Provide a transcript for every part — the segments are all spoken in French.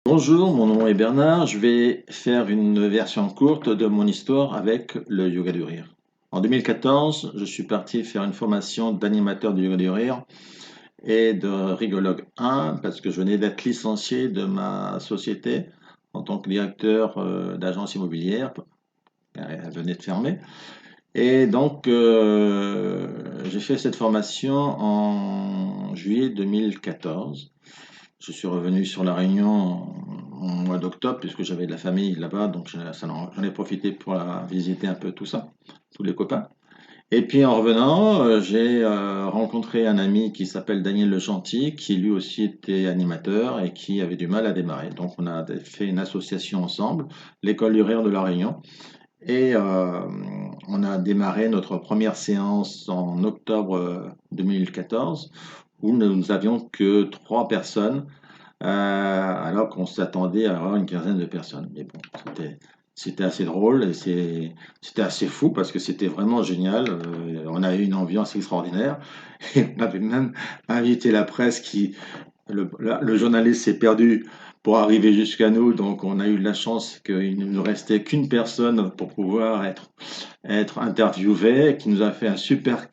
Bonjour, mon nom est Bernard. Je vais faire une version courte de mon histoire avec le yoga du rire. En 2014, je suis parti faire une formation d'animateur du yoga du rire et de rigologue 1 parce que je venais d'être licencié de ma société en tant que directeur d'agence immobilière. Elle venait de fermer. Et donc, j'ai fait cette formation en juillet 2014. Je suis revenu sur La Réunion au mois d'octobre, puisque j'avais de la famille là-bas, donc j'en ai profité pour visiter un peu tout ça, tous les copains. Et puis en revenant, j'ai rencontré un ami qui s'appelle Daniel Le Gentil, qui lui aussi était animateur et qui avait du mal à démarrer. Donc on a fait une association ensemble, l'École du Rire de La Réunion, et on a démarré notre première séance en octobre 2014, où nous n'avions que 3 personnes alors qu'on s'attendait à avoir une quinzaine de personnes. Mais bon, c'était assez drôle et c'était assez fou parce que c'était vraiment génial. On a eu une ambiance extraordinaire et on avait même invité la presse le journaliste s'est perdu pour arriver jusqu'à nous, donc on a eu la chance qu'il ne nous restait qu'une personne pour pouvoir être interviewé, qui nous a fait un super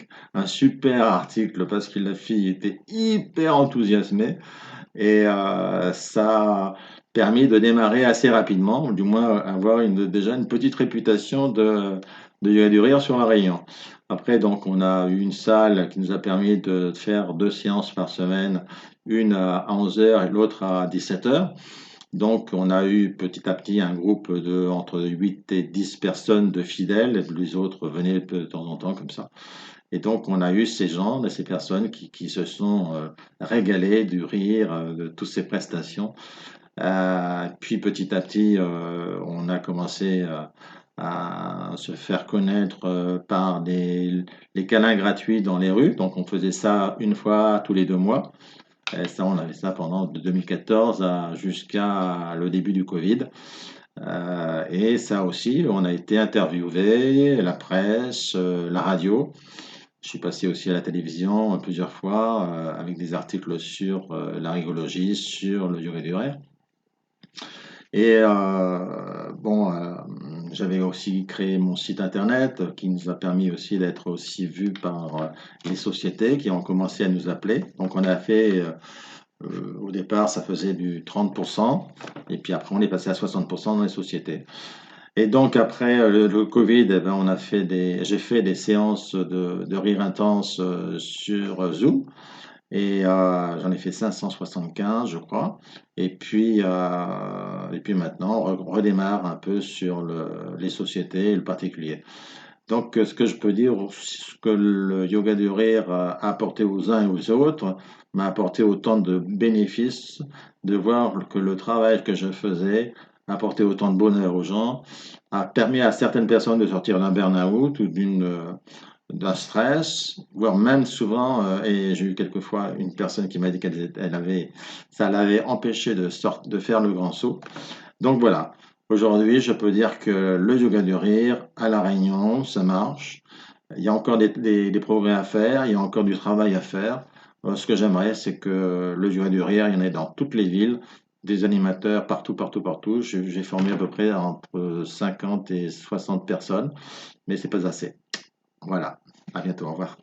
article parce que la fille était hyper enthousiasmée. Et ça a permis de démarrer assez rapidement, ou du moins avoir déjà une petite réputation de yoga du rire sur La Réunion. Après, donc, on a eu une salle qui nous a permis de faire 2 séances par semaine, une à 11 heures et l'autre à 17 heures. Donc, on a eu petit à petit un groupe de entre 8 et 10 personnes de fidèles, et les autres venaient de temps en temps comme ça. Et donc, on a eu ces gens, ces personnes qui se sont régalés du rire, de toutes ces prestations. Puis petit à petit, on a commencé à se faire connaître par les câlins gratuits dans les rues. Donc, on faisait ça une fois tous les 2 mois. Et ça, on avait ça pendant de 2014 jusqu'à le début du Covid. Et ça aussi, on a été interviewé, la presse, la radio. Je suis passé aussi à la télévision plusieurs fois avec des articles sur la rigologie, sur le yoga du rire. Et bon, j'avais aussi créé mon site internet qui nous a permis aussi d'être aussi vus par les sociétés qui ont commencé à nous appeler. Donc on a fait, au départ, ça faisait du 30%, et puis après on est passé à 60% dans les sociétés. Et donc après le Covid, eh ben, j'ai fait des séances de rire intense sur Zoom. Et j'en ai fait 575, je crois. Et puis maintenant, on redémarre un peu sur les sociétés et le particulier. Donc, ce que je peux dire, ce que le yoga du rire a apporté aux uns et aux autres, m'a apporté autant de bénéfices, de voir que le travail que je faisais apportait autant de bonheur aux gens, a permis à certaines personnes de sortir d'un burn-out ou d'un stress, voire même souvent, et j'ai eu quelquefois une personne qui m'a dit ça l'avait empêché de faire le grand saut. Donc voilà, aujourd'hui, je peux dire que le yoga du rire à La Réunion, ça marche. Il y a encore des progrès à faire, il y a encore du travail à faire. Ce que j'aimerais, c'est que le yoga du rire, il y en ait dans toutes les villes, des animateurs partout, partout, partout. J'ai formé à peu près entre 50 et 60 personnes, mais c'est pas assez. Voilà, à bientôt, au revoir.